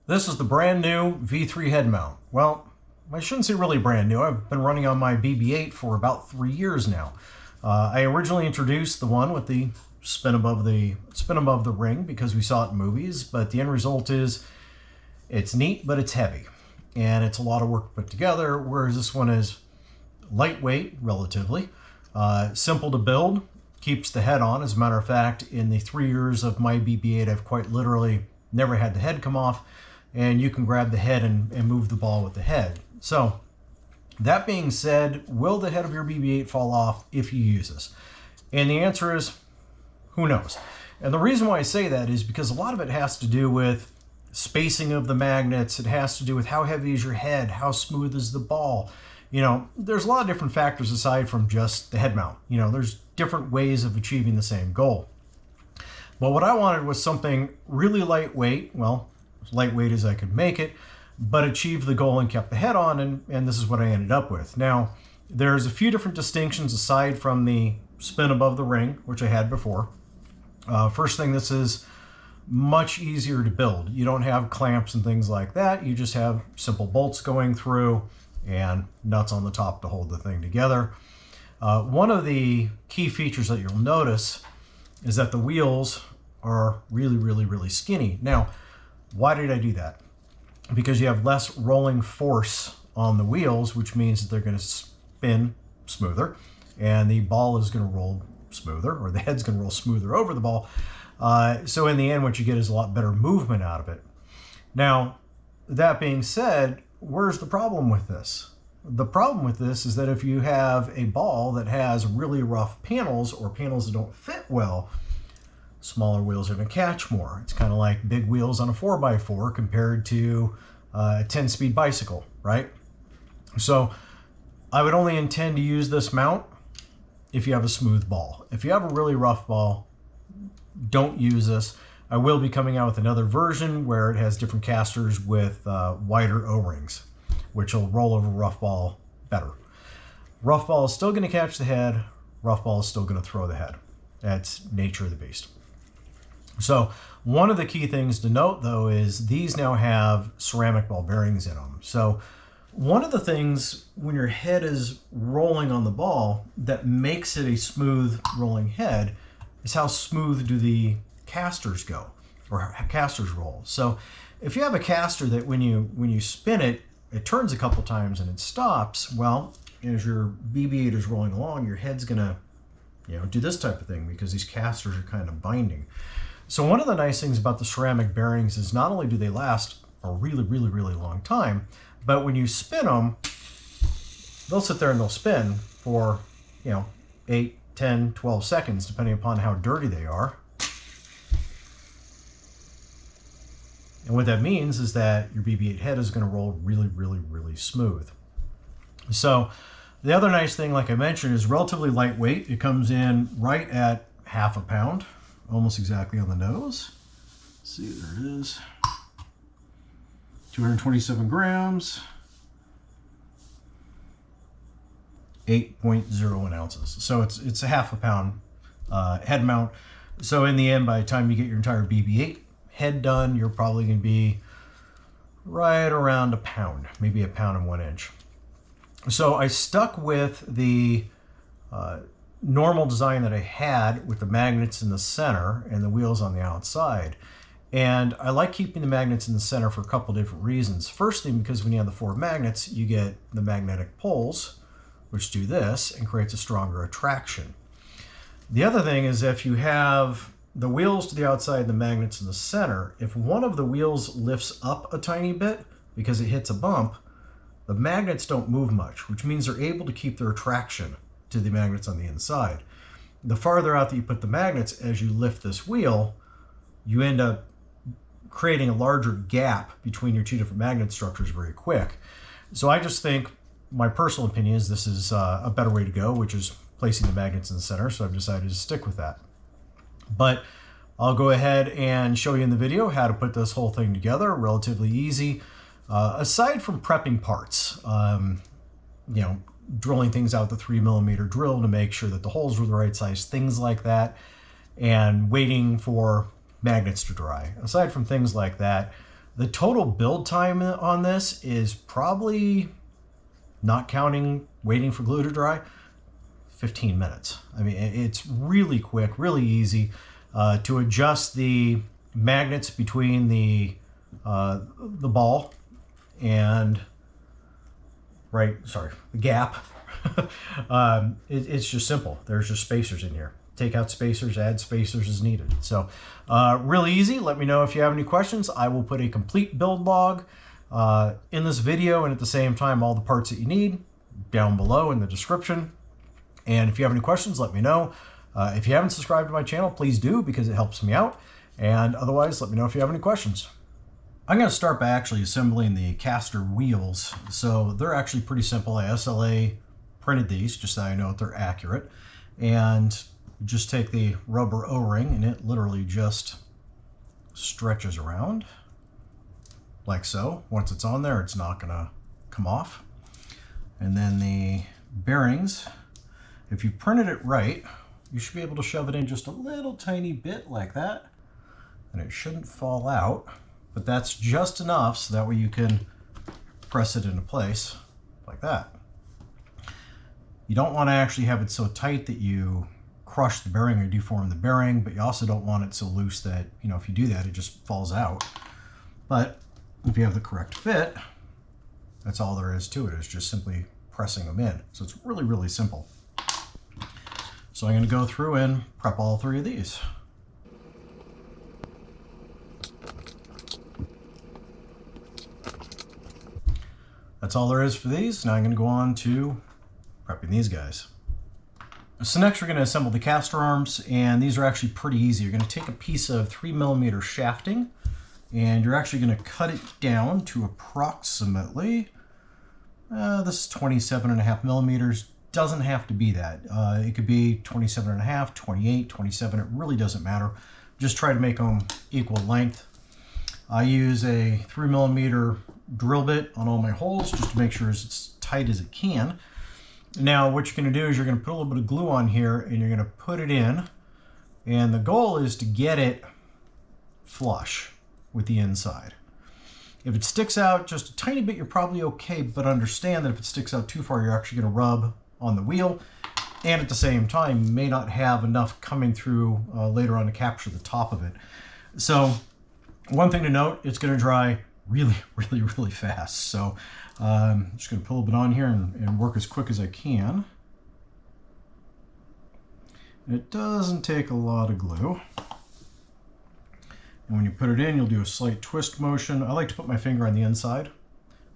This is the brand new V3 head mount. Well, I shouldn't say really brand new. I've been running on my BB-8 for about 3 years now. I originally introduced the one with the spin above the ring because we saw it in movies, but the end result is it's neat, but it's heavy. And it's a lot of work to put together, whereas this one is lightweight, relatively, simple to build, keeps the head on. As a matter of fact, in the 3 years of my BB-8, I've quite literally never had the head come off, and you can grab the head and move the ball with the head. So that being said, will the head of your BB-8 fall off if you use this? And the answer is, who knows? And the reason why I say that is because a lot of it has to do with spacing of the magnets. It has to do with how heavy is your head, how smooth is the ball. You know, there's a lot of different factors aside from just the head mount. You know, there's different ways of achieving the same goal. But what I wanted was something really lightweight, well, as lightweight as I could make it, but achieved the goal and kept the head on, and this is what I ended up with. Now, there's a few different distinctions aside from the spin above the ring, which I had before. First thing, this is much easier to build. You don't have clamps and things like that. You just have simple bolts going through and nuts on the top to hold the thing together. One of the key features that you'll notice is that the wheels are really skinny. Now, why did I do that? Because you have less rolling force on the wheels, which means that they're going to spin smoother, and the ball is going to roll smoother, or the head's going to roll smoother over the ball. So in the end, what you get is a lot better movement out of it. Now, that being said, where's the problem with this? The problem with this is that if you have a ball that has really rough panels or panels that don't fit well, smaller wheels are going to catch more. It's kind of like big wheels on a 4x4 compared to a 10-speed bicycle, right? So I would only intend to use this mount if you have a smooth ball. If you have a really rough ball, don't use this. I will be coming out with another version where it has different casters with wider O-rings, which will roll over rough ball better. Rough ball is still going to catch the head. Rough ball is still going to throw the head. That's nature of the beast. So one of the key things to note, though, is these now have ceramic ball bearings in them. So one of the things when your head is rolling on the ball that makes it a smooth rolling head is how smooth do the casters go, or casters roll. So if you have a caster that when you spin it, it turns a couple times and it stops, well, as your BB-8 is rolling along, your head's gonna, do this type of thing because these casters are kind of binding. So one of the nice things about the ceramic bearings is not only do they last a really long time, but when you spin them, they'll sit there and they'll spin for, 8, 10, 12 seconds, depending upon how dirty they are. And what that means is that your BB-8 head is going to roll really smooth. So the other nice thing, like I mentioned, is relatively lightweight. It comes in right at half a pound, almost exactly on the nose. Let's see, there it is. 227 grams, 8.01 ounces. So it's a half a pound head mount. So in the end, by the time you get your entire BB-8 head done, you're probably going to be right around a pound, maybe 1 pound and 1 inch. So I stuck with the normal design that I had with the magnets in the center and the wheels on the outside. And I like keeping the magnets in the center for a couple different reasons. First thing, because when you have the 4 magnets, you get the magnetic poles, which do this and creates a stronger attraction. The other thing is if you have the wheels to the outside and the magnets in the center, if one of the wheels lifts up a tiny bit because it hits a bump, the magnets don't move much, which means they're able to keep their attraction to the magnets on the inside. The farther out that you put the magnets as you lift this wheel, you end up creating a larger gap between your two different magnet structures very quick. So I just think, my personal opinion is this is a better way to go, which is placing the magnets in the center, so I've decided to stick with that. But I'll go ahead and show you in the video how to put this whole thing together, relatively easy. Aside from prepping parts, drilling things out with a 3mm drill to make sure that the holes were the right size, things like that, and waiting for magnets to dry. Aside from things like that, the total build time on this is probably, not counting waiting for glue to dry, 15 minutes. I mean, it's really quick, really easy to adjust the magnets between the ball and the gap. It's just simple. There's just spacers in here. Take out spacers, add spacers as needed. So really easy. Let me know if you have any questions. I will put a complete build log in this video, and at the same time all the parts that you need down below in the description. And if you have any questions, let me know. If you haven't subscribed to my channel, please do, because it helps me out. And otherwise, let me know if you have any questions. I'm going to start by actually assembling the caster wheels. So they're actually pretty simple. I SLA printed these just so I know that they're accurate. And just take the rubber O-ring, and it literally just stretches around like so. Once it's on there, it's not going to come off. And then the bearings, if you printed it right, you should be able to shove it in just a little tiny bit like that, and it shouldn't fall out. But that's just enough so that way you can press it into place like that. You don't want to actually have it so tight that you crush the bearing or deform the bearing, but you also don't want it so loose that, you know, if you do that, it just falls out. But if you have the correct fit, that's all there is to it, is just simply pressing them in. So it's really, really simple. So I'm going to go through and prep all three of these. That's all there is for these. Now I'm going to go on to prepping these guys. So next we're going to assemble the caster arms, and these are actually pretty easy. You're going to take a piece of 3mm shafting, and you're actually going to cut it down to approximately, this is 27.5mm. Doesn't have to be that. It could be 27.5, 28, 27. It really doesn't matter. Just try to make them equal length. I use a 3mm drill bit on all my holes just to make sure it's as tight as it can. Now what you're going to do is you're going to put a little bit of glue on here, and you're going to put it in, and the goal is to get it flush with the inside. If it sticks out just a tiny bit, you're probably okay, but understand that if it sticks out too far, you're actually going to rub on the wheel, and at the same time you may not have enough coming through later on to capture the top of it. So one thing to note, it's going to dry really, really, really fast. So I'm just going to put a little bit on here and work as quick as I can. It doesn't take a lot of glue. And when you put it in, you'll do a slight twist motion. I like to put my finger on the inside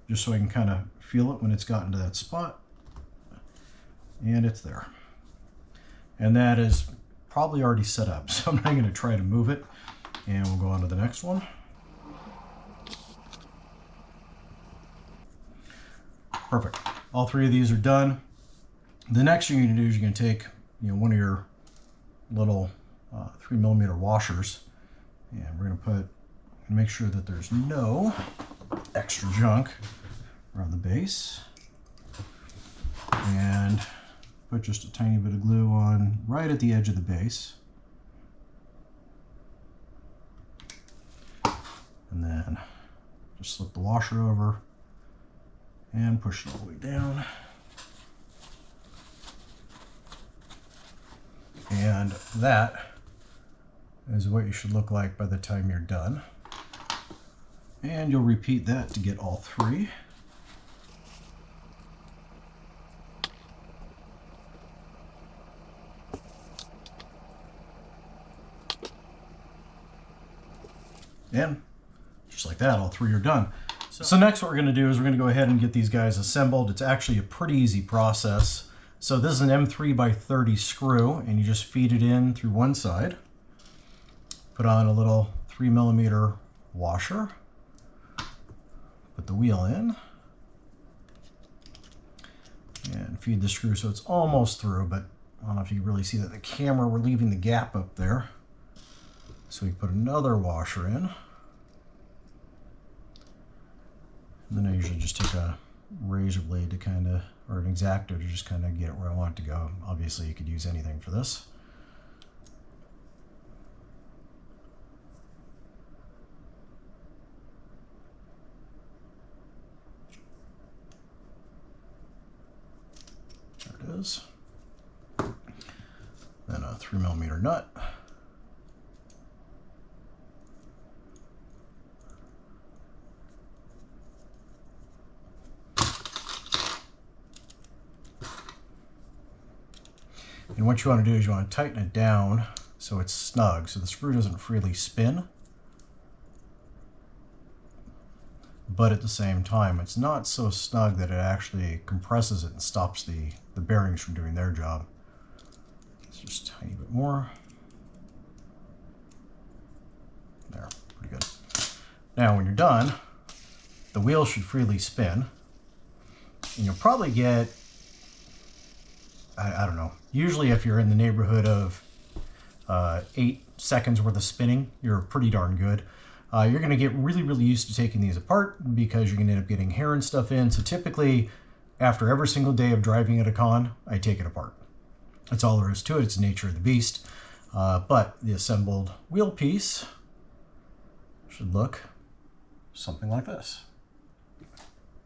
just so I can kind of feel it when it's gotten to that spot. And it's there. And that is probably already set up, so I'm not going to try to move it. And we'll go on to the next one. Perfect. All three of these are done. The next thing you're going to do is you're going to take, one of your little 3mm washers, and we're going to make sure that there's no extra junk around the base, and put just a tiny bit of glue on right at the edge of the base. And then just slip the washer over and push it all the way down. And that is what you should look like by the time you're done. And you'll repeat that to get all three. And just like that, all three are done. So next what we're going to do is we're going to go ahead and get these guys assembled. It's actually a pretty easy process. So this is an M3x30 screw, and you just feed it in through one side. Put on a little 3mm washer. Put the wheel in. And feed the screw so it's almost through, but I don't know if you can really see that in the camera. We're leaving the gap up there. So we put another washer in. And then I usually just take a razor blade to or an X-Acto to just kind of get it where I want it to go. Obviously you could use anything for this. 3mm nut. And what you want to do is you want to tighten it down so it's snug, so the screw doesn't freely spin. But at the same time, it's not so snug that it actually compresses it and stops the bearings from doing their job. It's just a tiny bit more. There, pretty good. Now when you're done, the wheel should freely spin. And you'll probably get, I don't know, usually if you're in the neighborhood of 8 seconds worth of spinning, you're pretty darn good. You're going to get really, really used to taking these apart because you're going to end up getting hair and stuff in. So typically, after every single day of driving at a con, I take it apart. That's all there is to it. It's the nature of the beast. But the assembled wheel piece should look something like this.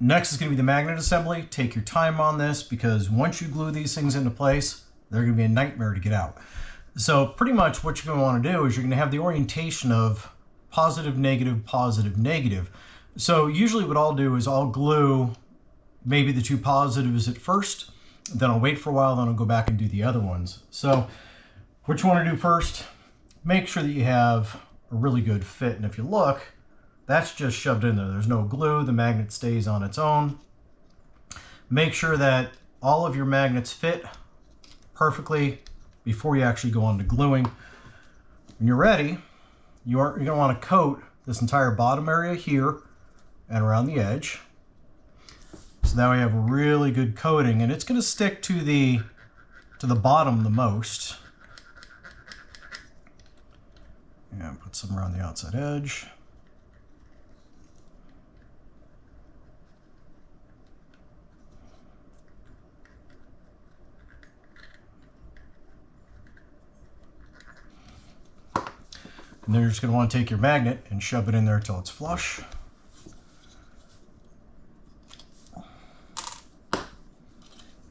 Next is going to be the magnet assembly. Take your time on this because once you glue these things into place, they're going to be a nightmare to get out. So pretty much what you're going to want to do is you're going to have the orientation of positive, negative, positive, negative. So usually what I'll do is I'll glue maybe the two positives at first, then I'll wait for a while, then I'll go back and do the other ones. So what you want to do first, make sure that you have a really good fit. And if you look, that's just shoved in there. There's no glue. The magnet stays on its own. Make sure that all of your magnets fit perfectly before you actually go on to gluing. When you're ready, you're going to want to coat this entire bottom area here and around the edge. So now we have a really good coating, and it's going to stick to the bottom the most. And put some around the outside edge. And then you're just going to want to take your magnet and shove it in there until it's flush.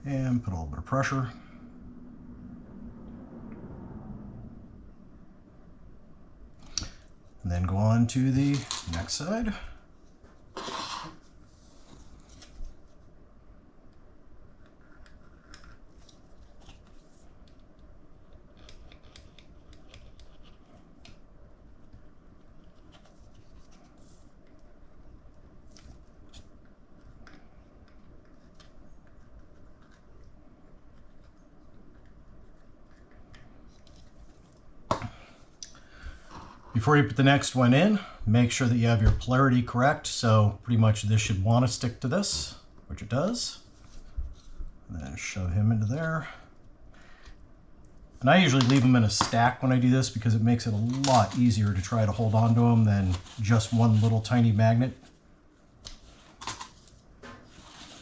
And put a little bit of pressure. And then go on to the next side. Before you put the next one in, make sure that you have your polarity correct. So pretty much this should want to stick to this, which it does. And then shove him into there. And I usually leave them in a stack when I do this because it makes it a lot easier to try to hold on to them than just one little tiny magnet.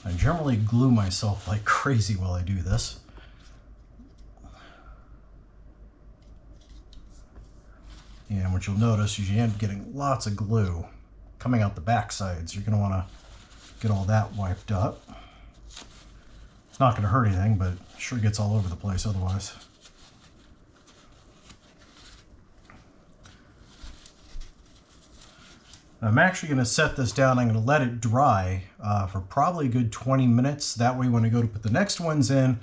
I generally glue myself like crazy while I do this. And what you'll notice is you end up getting lots of glue coming out the back sides. You're going to want to get all that wiped up. It's not going to hurt anything, but it sure gets all over the place otherwise. I'm actually going to set this down. I'm going to let it dry for probably a good 20 minutes. That way when I go to put the next ones in,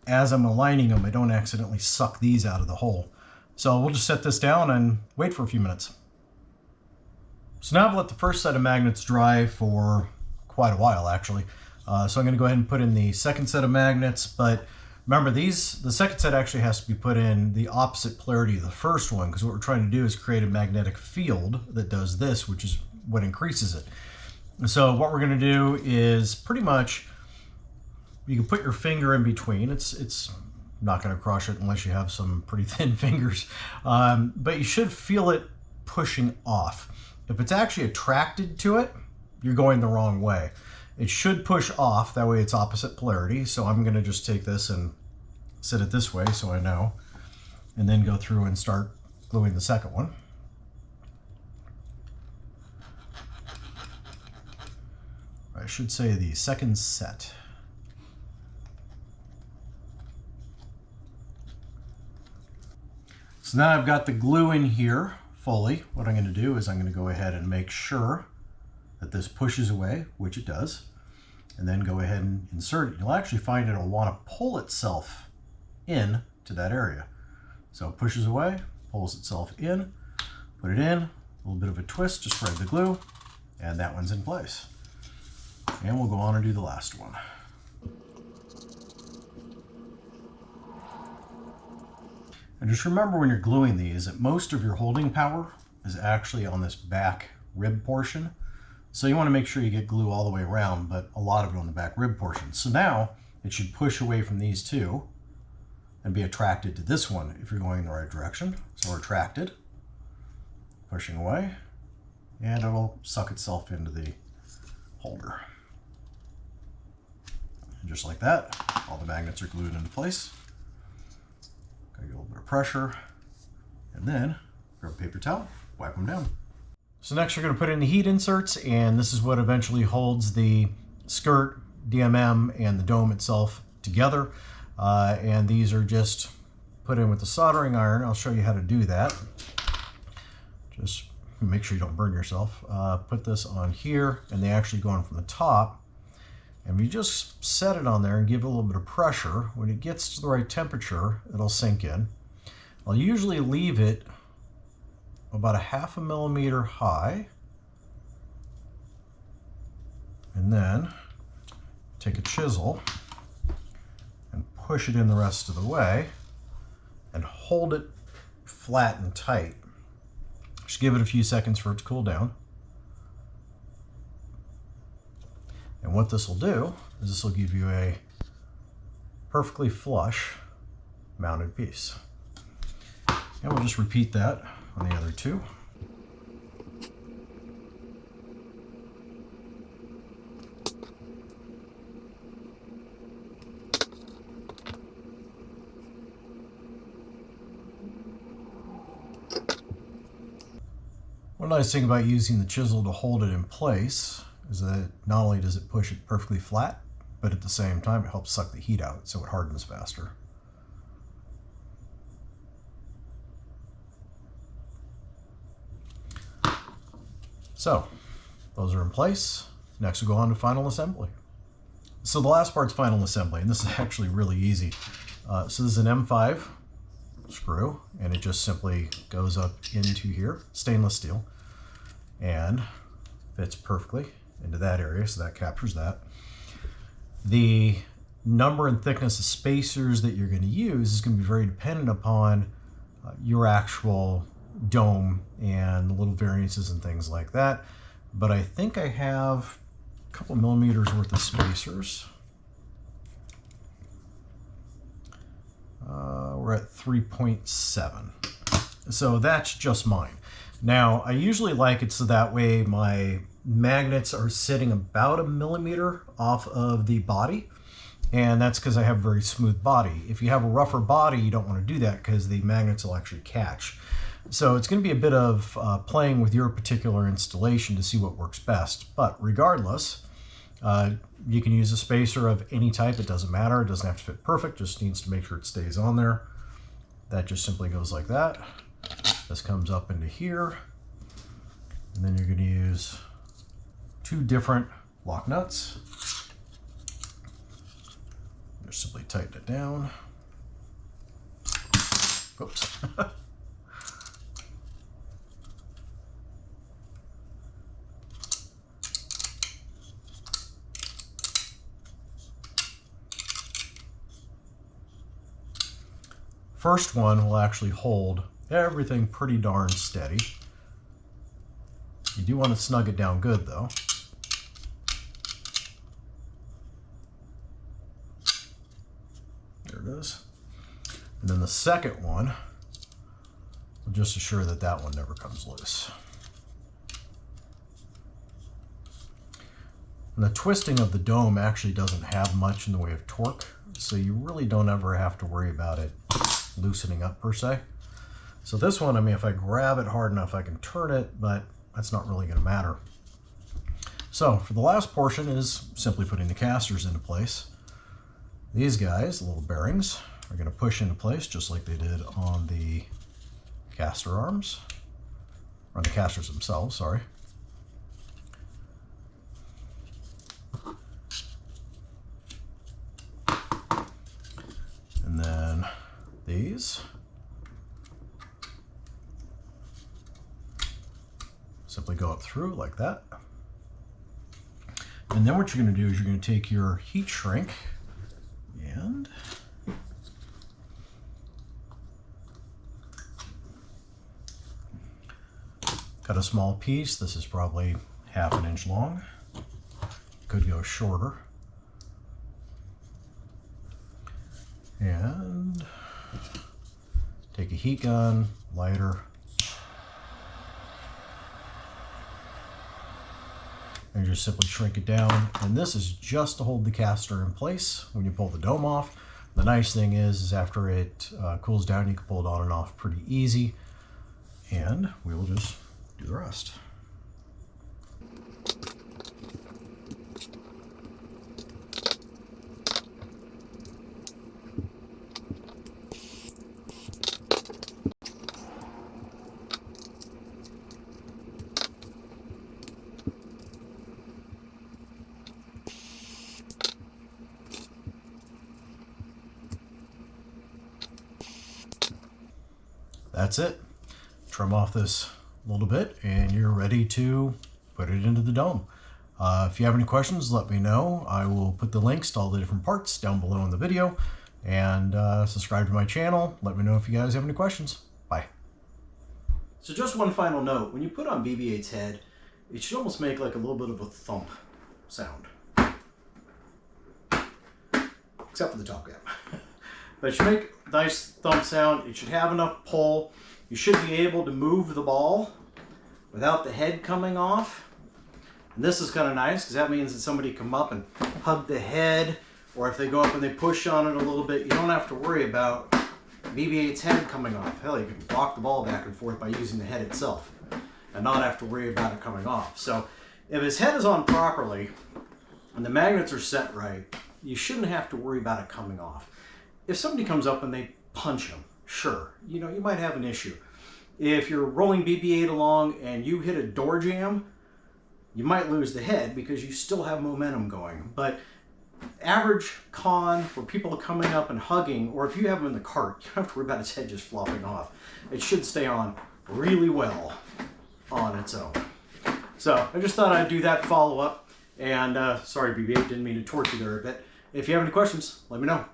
as I'm aligning them, I don't accidentally suck these out of the hole. So we'll just set this down and wait for a few minutes. So now I've let the first set of magnets dry for quite a while actually. So I'm going to go ahead and put in the second set of magnets, but remember the second set actually has to be put in the opposite polarity of the first one, because what we're trying to do is create a magnetic field that does this, which is what increases it. So what we're going to do is pretty much, you can put your finger in between. It's not going to crush it unless you have some pretty thin fingers, but you should feel it pushing off. If it's actually attracted to it, you're going the wrong way. It should push off, that way it's opposite polarity. So I'm going to just take this and set it this way so I know, and then go through and start gluing the second one. I should say the second set. So now I've got the glue in here fully. What I'm going to do is I'm going to go ahead and make sure that this pushes away, which it does, and then go ahead and insert it. You'll actually find it'll want to pull itself in to that area. So it pushes away, pulls itself in, put it in, a little bit of a twist to spread the glue, and that one's in place. And we'll go on and do the last one. And just remember when you're gluing these that most of your holding power is actually on this back rib portion. So you want to make sure you get glue all the way around, but a lot of it on the back rib portion. So now it should push away from these two and be attracted to this one if you're going in the right direction. So we're attracted, pushing away, and it'll suck itself into the holder. And just like that, all the magnets are glued into place. Gotta get a little bit of pressure, and then grab a paper towel, wipe them down. So next you're going to put in the heat inserts, and this is what eventually holds the skirt, DMM, and the dome itself together. And these are just put in with the soldering iron. I'll show you how to do that. Just make sure you don't burn yourself. Put this on here, and they actually go on from the top. And you just set it on there and give it a little bit of pressure. When it gets to the right temperature, it'll sink in. I'll usually leave it about a 1/2 millimeter high. And then take a chisel and push it in the rest of the way and hold it flat and tight. Just give it a few seconds for it to cool down. And what this will do is this will give you a perfectly flush mounted piece. And we'll just repeat that on the other two. One nice thing about using the chisel to hold it in place is that not only does it push it perfectly flat, but at the same time it helps suck the heat out so it hardens faster. So those are in place. Next we'll go on to final assembly. So the last part's final assembly, and this is actually really easy. So this is an M5 screw, and it just simply goes up into here, stainless steel, and fits perfectly into that area, so that captures that. The number and thickness of spacers that you're going to use is going to be very dependent upon your actual dome and the little variances and things like that. But I think I have a couple millimeters worth of spacers. We're at 3.7. So that's just mine. Now, I usually like it so that way my magnets are sitting about 1 millimeter off of the body. And that's because I have a very smooth body. If you have a rougher body, you don't want to do that because the magnets will actually catch. So it's going to be a bit of playing with your particular installation to see what works best. But regardless, you can use a spacer of any type. It doesn't matter. It doesn't have to fit perfect. Just needs to make sure it stays on there. That just simply goes like that. This comes up into here. And then you're going to use 2 different lock nuts. Just simply tighten it down. Oops. First one will actually hold everything pretty darn steady. You do want to snug it down good though. There it is. And then the second one will just assure that that one never comes loose. And the twisting of the dome actually doesn't have much in the way of torque, so you really don't ever have to worry about it loosening up per se. So this one, I mean, if I grab it hard enough, I can turn it, but that's not really going to matter. So for the last portion is simply putting the casters into place. These guys, the little bearings, are going to push into place just like they did on the caster arms, or the casters themselves, sorry. And then these. Simply go up through like that. And then what you're going to do is you're going to take your heat shrink and cut a small piece. This is probably 1/2 inch long. Could go shorter. And take a heat gun, lighter, and just simply shrink it down. And this is just to hold the caster in place when you pull the dome off. The nice thing is after it cools down, you can pull it on and off pretty easy. And we will just do the rest. That's it. Trim off this a little bit and you're ready to put it into the dome. If you have any questions, let me know. I will put the links to all the different parts down below in the video, and subscribe to my channel. Let me know if you guys have any questions. Bye. So just one final note, when you put on BB-8's head, it should almost make like a little bit of a thump sound. Except for the top cap. But it should make a nice thump sound. It should have enough pull. You should be able to move the ball without the head coming off. And this is kind of nice because that means that somebody come up and hug the head, or if they go up and they push on it a little bit, you don't have to worry about BB-8's head coming off. Hell, you can rock the ball back and forth by using the head itself and not have to worry about it coming off. So if his head is on properly and the magnets are set right, you shouldn't have to worry about it coming off. If somebody comes up and they punch him, sure, you know, you might have an issue. If you're rolling BB-8 along and you hit a door jamb, you might lose the head because you still have momentum going. But average con for people coming up and hugging, or if you have him in the cart, you don't have to worry about his head just flopping off. It should stay on really well on its own. So I just thought I'd do that follow-up. And sorry, BB-8, didn't mean to torture you there a bit. If you have any questions, let me know.